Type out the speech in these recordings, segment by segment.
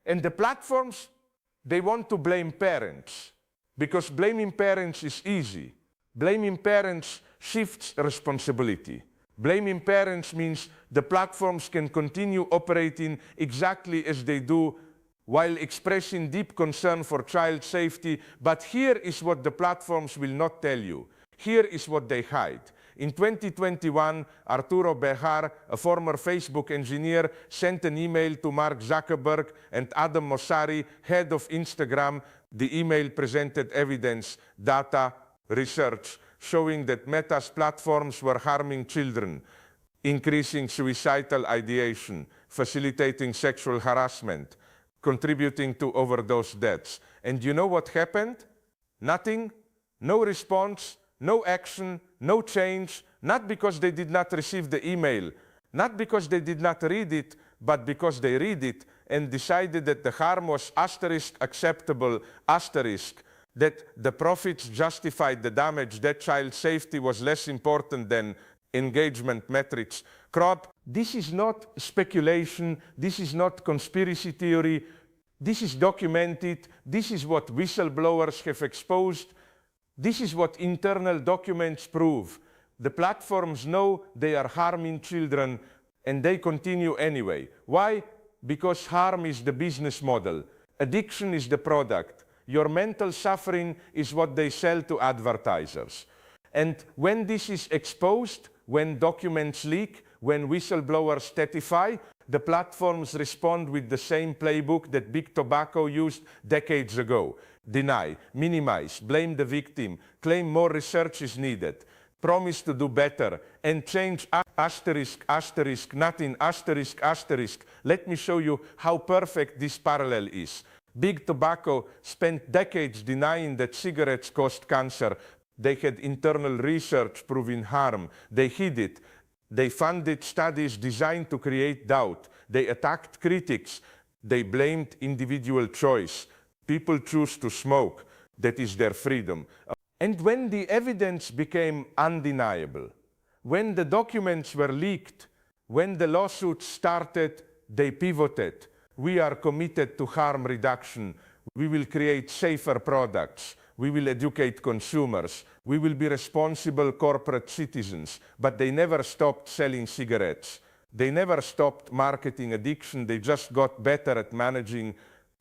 And the platforms, they want to blame parents, because blaming parents is easy. Blaming parents shifts responsibility. Blaming parents means the platforms can continue operating exactly as they do while expressing deep concern for child safety. But here is what the platforms will not tell you. Here is what they hide. In 2021, Arturo Bejar, a former Facebook engineer, sent an email to Mark Zuckerberg and Adam Mosseri, head of Instagram. The email presented evidence, data, research, showing that Meta's platforms were harming children, increasing suicidal ideation, facilitating sexual harassment, contributing to overdose deaths. And you know what happened? Nothing, no response, no action, no change, not because they did not receive the email, not because they did not read it, but because they read it and decided that the harm was asterisk acceptable, asterisk, that the profits justified the damage, that child safety was less important than engagement metrics. Crop, this is not speculation, this is not conspiracy theory, this is documented, this is what whistleblowers have exposed, this is what internal documents prove. The platforms know they are harming children and they continue anyway. Why? Because harm is the business model. Addiction is the product. Your mental suffering is what they sell to advertisers. And when this is exposed, when documents leak, when whistleblowers testify, the platforms respond with the same playbook that Big Tobacco used decades ago. Deny, minimize, blame the victim, claim more research is needed, promise to do better, and change asterisk, asterisk, nothing, asterisk, asterisk. Let me show you how perfect this parallel is. Big Tobacco spent decades denying that cigarettes caused cancer. They had internal research proving harm. They hid it. They funded studies designed to create doubt. They attacked critics. They blamed individual choice. People choose to smoke. That is their freedom. And when the evidence became undeniable, when the documents were leaked, when the lawsuits started, they pivoted. We are committed to harm reduction. We will create safer products. We will educate consumers. We will be responsible corporate citizens. But they never stopped selling cigarettes. They never stopped marketing addiction. They just got better at managing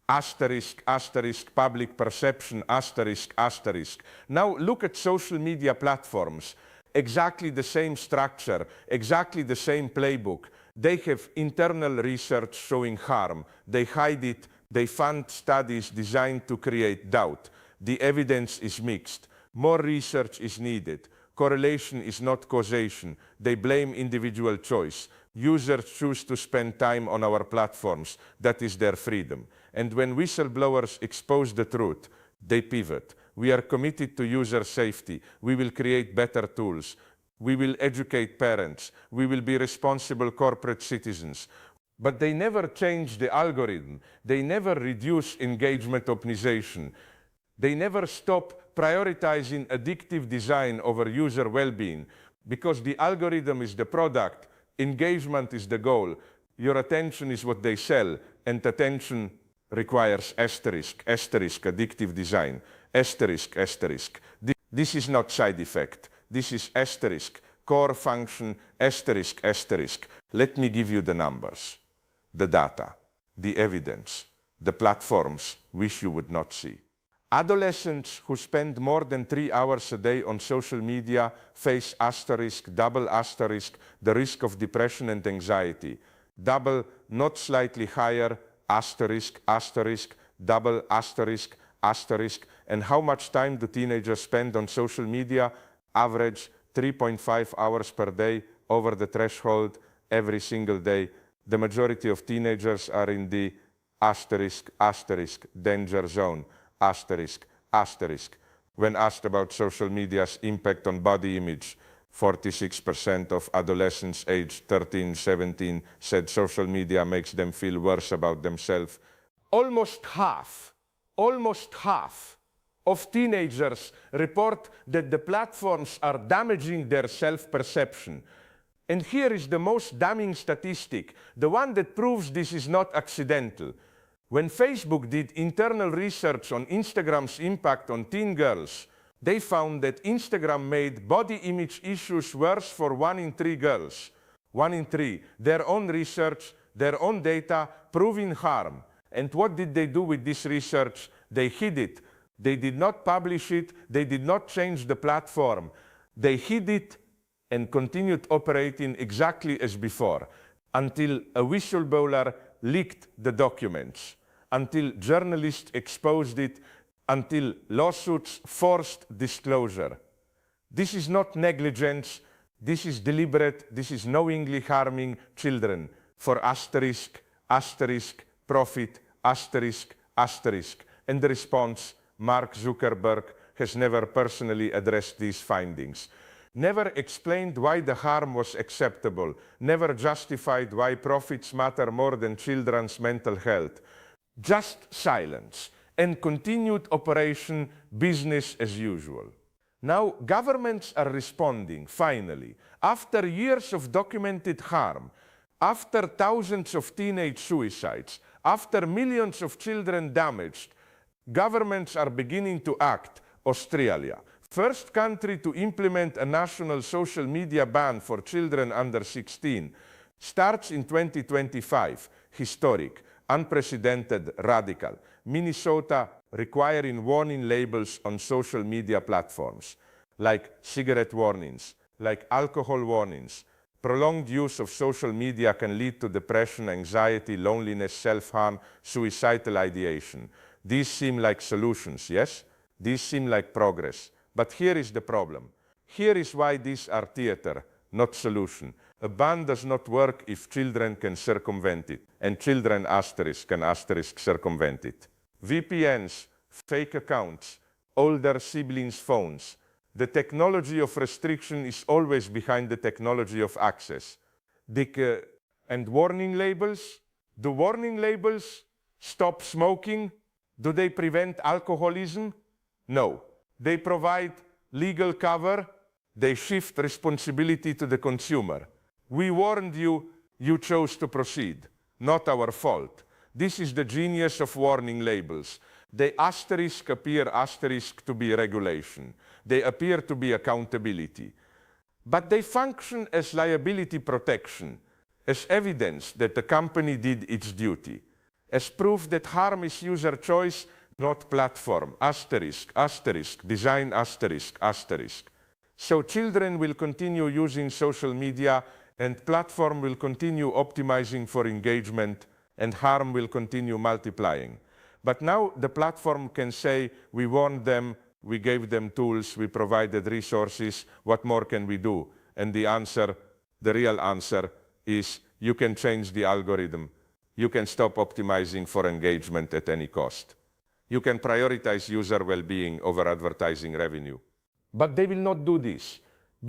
asterisk, asterisk, public perception, asterisk, asterisk. Now look at social media platforms. Exactly the same structure, exactly the same playbook. They have internal research showing harm. They hide it. They fund studies designed to create doubt. The evidence is mixed. More research is needed. Correlation is not causation. They blame individual choice. Users choose to spend time on our platforms. That is their freedom. And when whistleblowers expose the truth, they pivot. We are committed to user safety. We will create better tools. We will educate parents. We will be responsible corporate citizens. But they never change the algorithm. They never reduce engagement optimization. They never stop prioritizing addictive design over user well-being, because the algorithm is the product, engagement is the goal, your attention is what they sell, and attention requires asterisk, asterisk, addictive design, asterisk, asterisk. This is not side effect. This is asterisk, core function, asterisk, asterisk. Let me give you the numbers, the data, the evidence, the platforms wish you would not see. Adolescents who spend more than 3 hours a day on social media face asterisk, double asterisk, the risk of depression and anxiety. Double, not slightly higher, asterisk, asterisk, double asterisk, asterisk. And how much time do teenagers spend on social media? Average 3.5 hours per day, over the threshold every single day. The majority of teenagers are in the asterisk, asterisk, danger zone. Asterisk, asterisk. When asked about social media's impact on body image, 46% of adolescents aged 13, 17 said social media makes them feel worse about themselves. Almost half of teenagers report that the platforms are damaging their self-perception. And here is the most damning statistic, the one that proves this is not accidental. When Facebook did internal research on Instagram's impact on teen girls, they found that Instagram made body image issues worse for 1 in 3 girls. 1 in 3. Their own research, their own data, proving harm. And what did they do with this research? They hid it. They did not publish it. They did not change the platform. They hid it and continued operating exactly as before, until a whistleblower leaked the documents, until journalists exposed it, until lawsuits forced disclosure. This is not negligence, this is deliberate, this is knowingly harming children for asterisk, asterisk, profit, asterisk, asterisk. And the response, Mark Zuckerberg has never personally addressed these findings, never explained why the harm was acceptable, never justified why profits matter more than children's mental health. Just silence and continued operation business as usual. Now governments are responding, finally. After years of documented harm, after thousands of teenage suicides, after millions of children damaged, governments are beginning to act. Australia, first country to implement a national social media ban for children under 16, starts in 2025. Historic, unprecedented, radical. Minnesota requiring warning labels on social media platforms, like cigarette warnings, like alcohol warnings. Prolonged use of social media can lead to depression, anxiety, loneliness, self-harm, suicidal ideation. These seem like solutions, yes? These seem like progress. But here is the problem. Here is why these are theater, not solution. A ban does not work if children can circumvent it, and children asterisk can asterisk circumvent it. VPNs, fake accounts, older siblings' phones. The technology of restriction is always behind the technology of access. And warning labels? Do warning labels stop smoking? Do they prevent alcoholism? No. They provide legal cover. They shift responsibility to the consumer. We warned you, you chose to proceed. Not our fault. This is the genius of warning labels. They asterisk appear asterisk to be regulation. They appear to be accountability. But they function as liability protection, as evidence that the company did its duty, as proof that harm is user choice, not platform, asterisk, asterisk, design asterisk, asterisk. So children will continue using social media and platform will continue optimizing for engagement and harm will continue multiplying. But now the platform can say, we warned them, we gave them tools, we provided resources, what more can we do? And the answer, the real answer is, you can change the algorithm. You can stop optimizing for engagement at any cost. You can prioritize user well-being over advertising revenue. But they will not do this,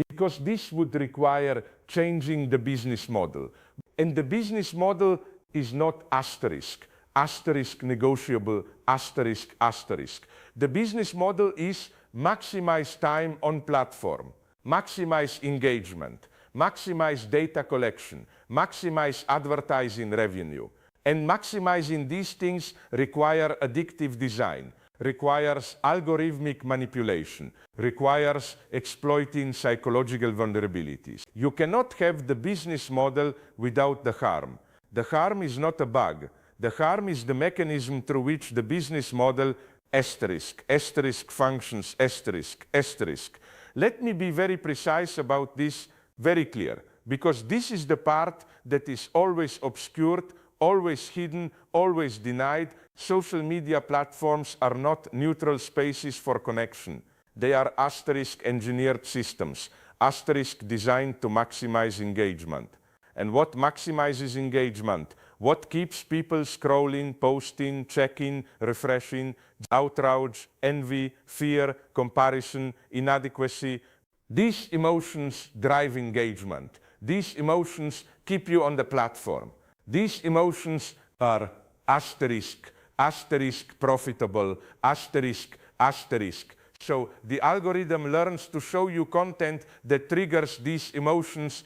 because this would require changing the business model. And the business model is not asterisk, asterisk negotiable, asterisk, asterisk. The business model is maximize time on platform, maximize engagement, maximize data collection, maximize advertising revenue. And maximizing these things require addictive design, requires algorithmic manipulation, requires exploiting psychological vulnerabilities. You cannot have the business model without the harm. The harm is not a bug. The harm is the mechanism through which the business model asterisk, asterisk functions, asterisk, asterisk. Let me be very precise about this, very clear, because this is the part that is always obscured, always hidden, always denied. Social media platforms are not neutral spaces for connection. They are asterisk engineered systems, asterisk designed to maximize engagement. And what maximizes engagement? What keeps people scrolling, posting, checking, refreshing? Outrage, envy, fear, comparison, inadequacy. These emotions drive engagement. These emotions keep you on the platform. These emotions are asterisk, asterisk profitable, asterisk, asterisk. So the algorithm learns to show you content that triggers these emotions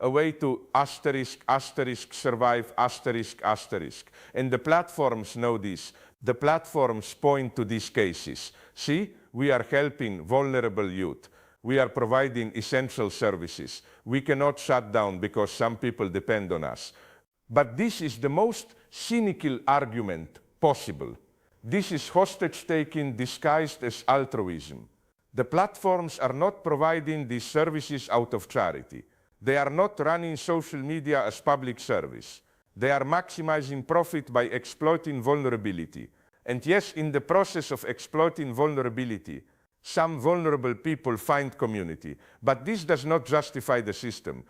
a way to asterisk, asterisk, survive, asterisk, asterisk. And the platforms know this. The platforms point to these cases. See, we are helping vulnerable youth. We are providing essential services. We cannot shut down because some people depend on us. But this is the most cynical argument possible. This is hostage-taking disguised as altruism. The platforms are not providing these services out of charity. They are not running social media as public service. They are maximizing profit by exploiting vulnerability. And yes, in the process of exploiting vulnerability, some vulnerable people find community. But this does not justify the system.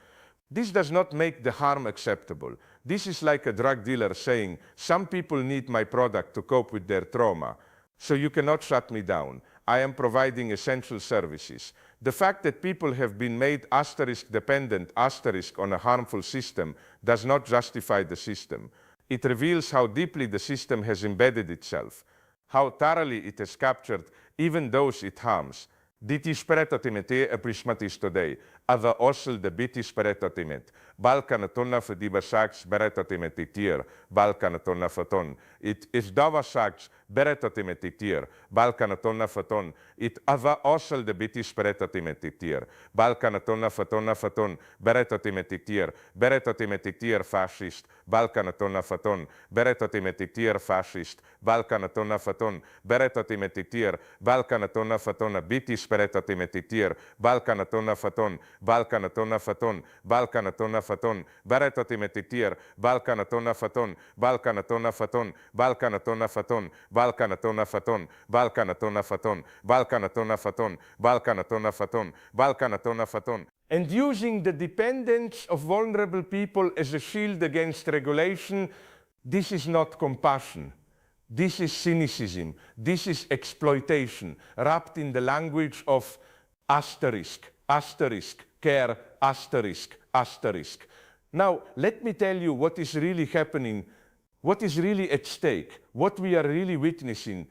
This does not make the harm acceptable. This is like a drug dealer saying, some people need my product to cope with their trauma, so you cannot shut me down. I am providing essential services. The fact that people have been made asterisk dependent, asterisk on a harmful system does not justify the system. It reveals how deeply the system has embedded itself, how thoroughly it has captured even those it harms. Ditis peretotimete eprismatis today, ava ossel de bitis peretotimet, balkan tonna fediba sax beretotimetitir, balkan tonna faton. It is dava sax beretotimetitir, balkan tonna faton. It ava ossel de bitis peretotimetitir, balkan tonna faton, beretotimetitir, beretotimetitir fascist, balkan tonna faton, beretotimetitir fascist, balkan tonna faton, beretotimetitir, balkan tonna faton, bitis peretotimetitir, balkan tonna faton, balkan tonna faton, balkan tonna faton, beretotimetitir, balkan tonna faton, balkan tonna faton, balkan tonna faton, balkan tonna faton, balkan tonna faton, balkan tonna faton, balkan tonna faton, balkan tonna faton. And using the dependence of vulnerable people as a shield against regulation, this is not compassion. This is cynicism. This is exploitation, wrapped in the language of asterisk, asterisk, care, asterisk, asterisk. Now, let me tell you what is really happening, what is really at stake, what we are really witnessing.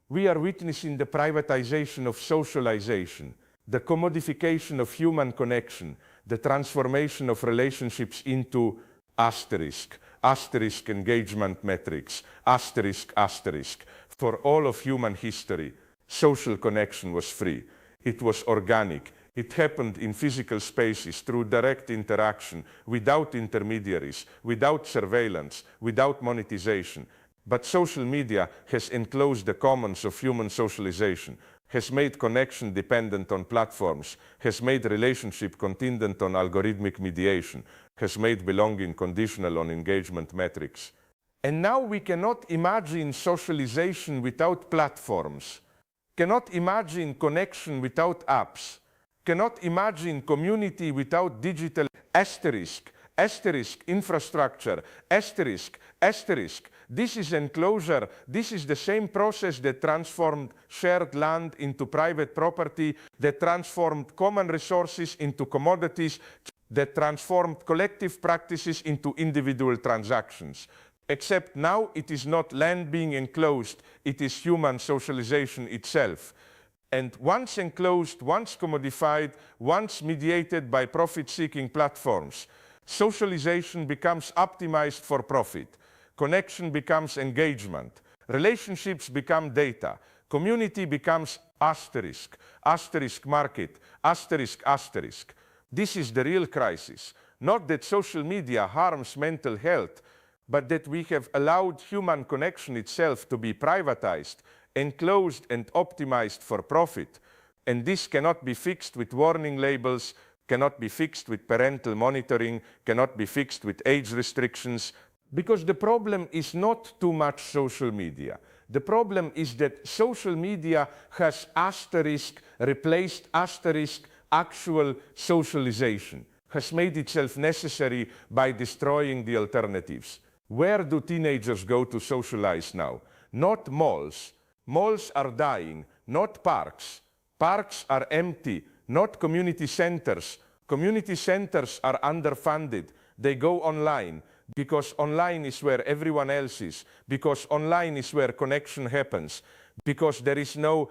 We are witnessing the privatization of socialization, the commodification of human connection, the transformation of relationships into asterisk, asterisk engagement metrics, asterisk, asterisk. For all of human history, social connection was free. It was organic. It happened in physical spaces through direct interaction, without intermediaries, without surveillance, without monetization. But social media has enclosed the commons of human socialization, has made connection dependent on platforms, has made relationship contingent on algorithmic mediation, has made belonging conditional on engagement metrics. And now we cannot imagine socialization without platforms, cannot imagine connection without apps, cannot imagine community without digital asterisk, asterisk infrastructure, asterisk, asterisk. This is enclosure. This is the same process that transformed shared land into private property, that transformed common resources into commodities, that transformed collective practices into individual transactions. Except now it is not land being enclosed, it is human socialization itself. And once enclosed, once commodified, once mediated by profit-seeking platforms, socialization becomes optimized for profit. Connection becomes engagement. Relationships become data. Community becomes asterisk, asterisk market, asterisk, asterisk. This is the real crisis. Not that social media harms mental health, but that we have allowed human connection itself to be privatized, enclosed and optimized for profit. And this cannot be fixed with warning labels, cannot be fixed with parental monitoring, cannot be fixed with age restrictions, because the problem is not too much social media. The problem is that social media has asterisk replaced asterisk actual socialization, has made itself necessary by destroying the alternatives. Where do teenagers go to socialize now? Not malls. Malls are dying, not parks. Parks are empty, not community centers. Community centers are underfunded. They go online, because online is where everyone else is, because online is where connection happens, because there is no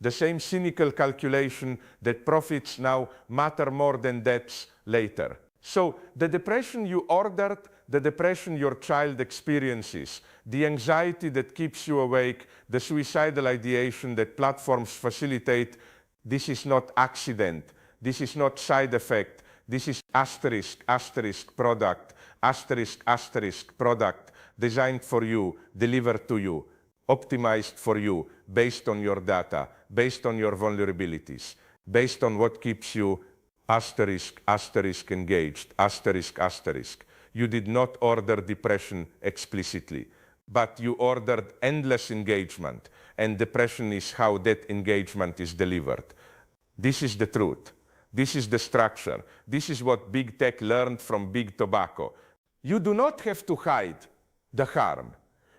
the same cynical calculation that profits now matter more than debts later. So the depression you ordered, the depression your child experiences, the anxiety that keeps you awake, the suicidal ideation that platforms facilitate, this is not accident, this is not side effect, this is asterisk product, asterisk product, designed for you, delivered to you, optimized for you, based on your data, based on your vulnerabilities, based on what keeps you engaged, You did not order depression explicitly, but you ordered endless engagement, and depression is how that engagement is delivered. This is the truth. This is the structure. This is what big tech learned from big tobacco. You do not have to hide the harm.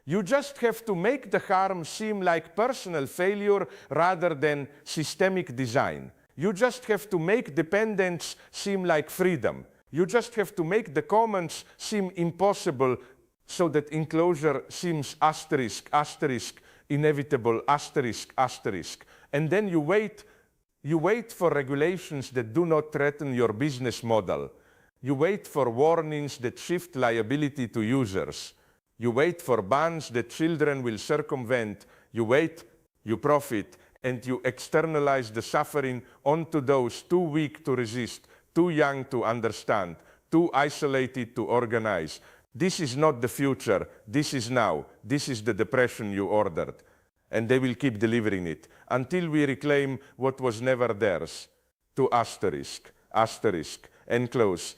You just have to make the harm seem like personal failure rather than systemic design. You just have to make dependence seem like freedom. You just have to make the commons seem impossible so that enclosure seems inevitable, And then you wait for regulations that do not threaten your business model. You wait for warnings that shift liability to users. You wait for bans that children will circumvent. You wait, you profit, and you externalize the suffering onto those too weak to resist, too young to understand, too isolated to organize. This is not the future. This is now. This is the depression you ordered. And they will keep delivering it until we reclaim what was never theirs. To enclose,